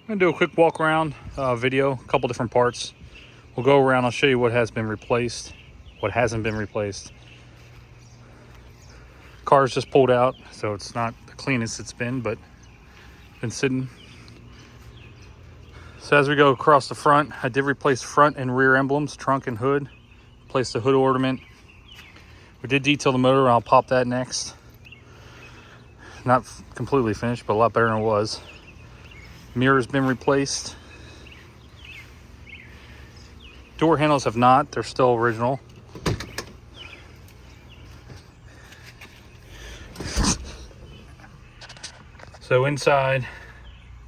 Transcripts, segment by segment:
I'm gonna do a quick walk around video, a couple different parts. We'll go around, I'll show you what has been replaced, what hasn't been replaced. Car's just pulled out, so it's not the cleanest it's been sitting. So as we go across the front, I did replace front and rear emblems, trunk and hood. Replaced the hood ornament. We did detail the motor, and I'll pop that next. Not completely finished, but a lot better than it was. Mirror's been replaced. Door handles have not, they're still original. So inside,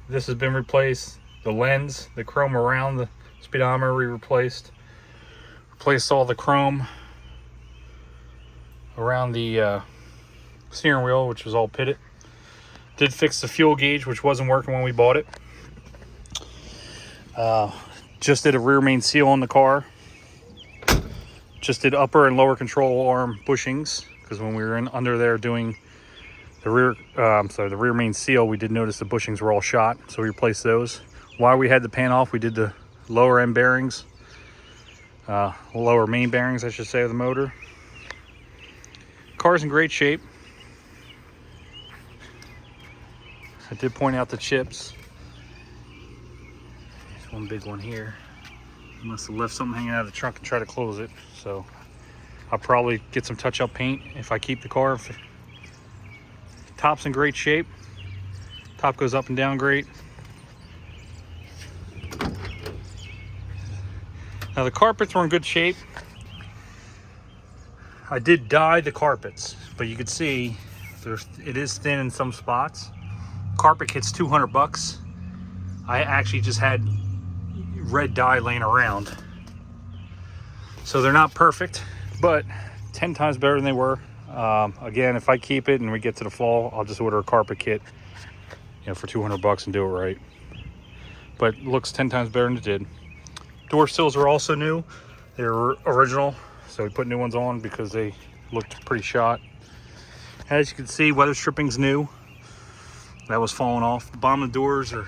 this has been replaced. The lens, the chrome around the speedometer we replaced. Replaced all the chrome around the steering wheel, which was all pitted. Did fix the fuel gauge, which wasn't working when we bought it. Just did a rear main seal on the car. Just did upper and lower control arm bushings, because when we were under there doing the rear main seal, we did notice the bushings were all shot, so we replaced those. While we had the pan off, we did the lower end bearings, lower main bearings, I should say, of the motor. Car's in great shape. I did point out the chips. There's one big one here. Must have left something hanging out of the trunk and try to close it. So I'll probably get some touch-up paint if I keep the car. Top's in great shape. Top goes up and down great. Now the carpets were in good shape. I did dye the carpets, but you can see it is thin in some spots. Carpet kit's $200. I actually just had red dye laying around. So they're not perfect, but 10 times better than they were. Again, if I keep it and we get to the fall, I'll just order a carpet kit, for $200 and do it right. But it looks 10 times better than it did. Door sills are also new. They're original, so we put new ones on because they looked pretty shot. As you can see, weather stripping's new. That was falling off. The bottom of the doors are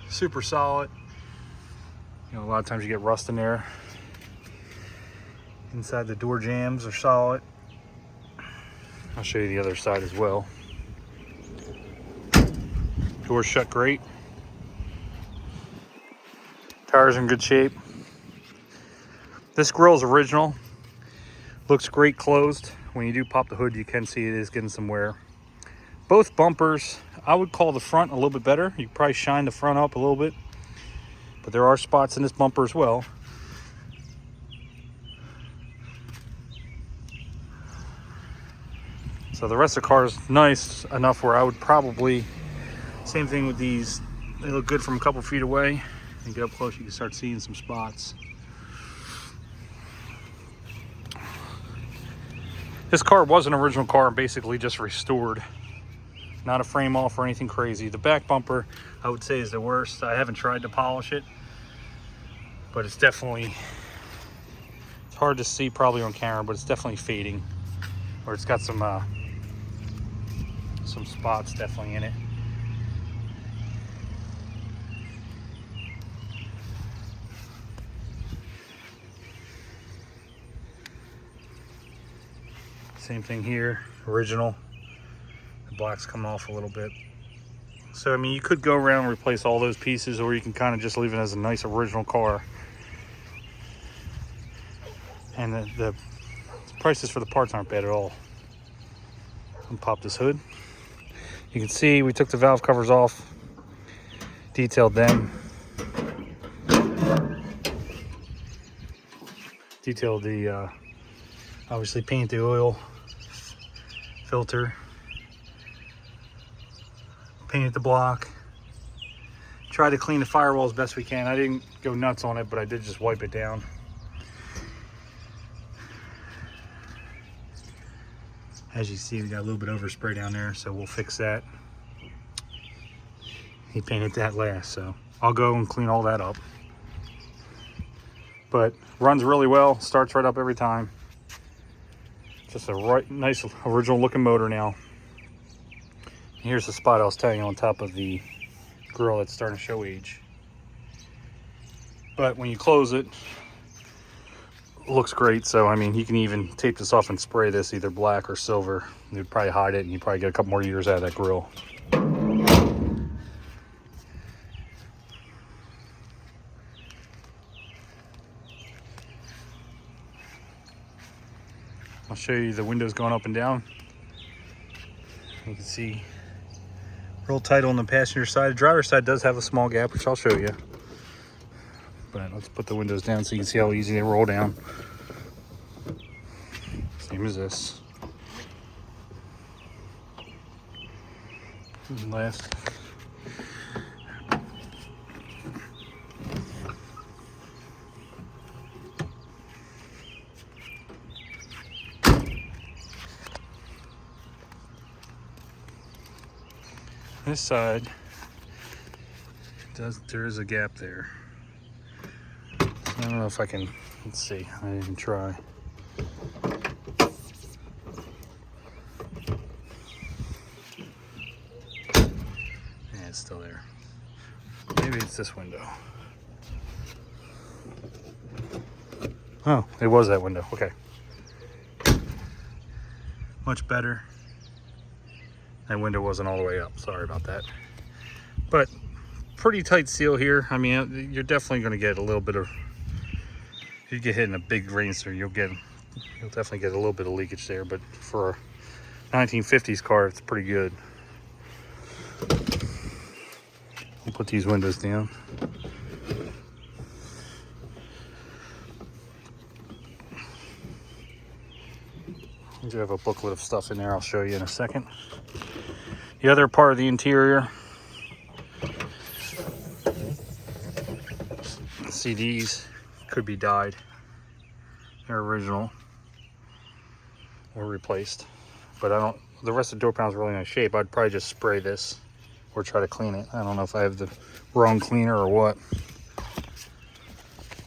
super solid. A lot of times you get rust in there. Inside the door jambs are solid. I'll show you the other side as well. Doors shut great. Tires in good shape. This grille's original. Looks great closed. When you do pop the hood, you can see it is getting some wear. Both bumpers, I would call the front a little bit better. You could probably shine the front up a little bit, but there are spots in this bumper as well. So the rest of the car is nice enough where I would probably, same thing with these, they look good from a couple feet away. And get up close, you can start seeing some spots. This car was an original car and basically just restored. Not a frame off or anything crazy. The back bumper, I would say, is the worst. I haven't tried to polish it, but it's definitely, it's hard to see probably on camera, but it's definitely fading. Or it's got some spots definitely in it. Same thing here, original. The black's coming off a little bit. So, I mean, you could go around and replace all those pieces, or you can kind of just leave it as a nice original car. And the prices for the parts aren't bad at all. And pop this hood. You can see we took the valve covers off, detailed them. Detailed the, obviously paint the oil filter. Painted the block. Tried to clean the firewall as best we can. I didn't go nuts on it, but I did just wipe it down. As you see, we got a little bit overspray down there, so we'll fix that. He painted that last, so I'll go and clean all that up. But runs really well, starts right up every time. Just a nice original looking motor now. Here's the spot I was telling you on top of the grill that's starting to show age. But when you close it, it looks great. So I mean, you can even tape this off and spray this either black or silver. You'd probably hide it and you probably get a couple more years out of that grill. I'll show you the windows going up and down. You can see real tight on the passenger side. The driver's side does have a small gap, which I'll show you. But let's put the windows down so you can see how easy they roll down. Same as this. And last. This side there is a gap there. I don't know if I can, let's see, I didn't even try. Yeah, it's still there. Maybe it's this window. Oh, it was that window, okay. Much better. That window wasn't all the way up, sorry about that. But pretty tight seal here. I mean, you're definitely gonna get a little bit of, if you get hit in a big rainstorm, you'll definitely get a little bit of leakage there, but for a 1950s car, it's pretty good. I'll put these windows down. I do have a booklet of stuff in there I'll show you in a second. The other part of the interior, CDs could be dyed. They're original or replaced, but the rest of the door panel's really nice shape. I'd probably just spray this or try to clean it. I don't know if I have the wrong cleaner or what.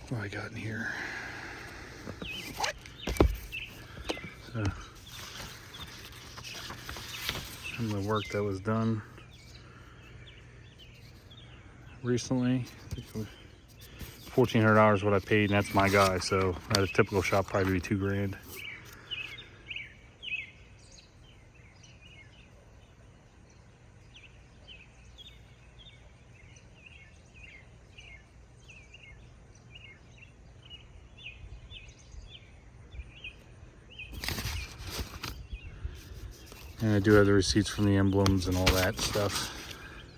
What do I got in here? So, some of the work that was done recently. I think it was $1,400 what I paid, and that's my guy, so at a typical shop probably be $2,000. And I do have the receipts from the emblems and all that stuff.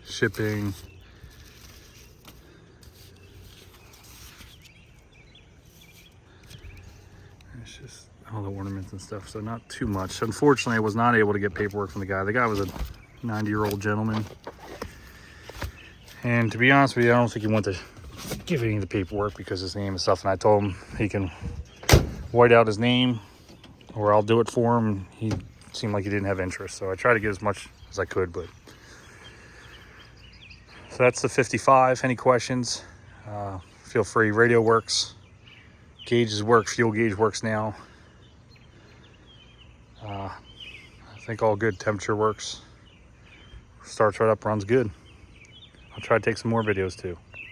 Shipping. It's just all the ornaments and stuff, so not too much. Unfortunately, I was not able to get paperwork from the guy. The guy was a 90-year-old gentleman. And to be honest with you, I don't think he wanted to give any of the paperwork because his name and stuff. And I told him he can white out his name or I'll do it for him. He seemed like he didn't have interest, so I tried to get as much as I could. But so that's the 55. Any questions, feel free. Radio works, gauges work, fuel gauge works now. I think all good. Temperature works, starts right up, runs good. I'll try to take some more videos too.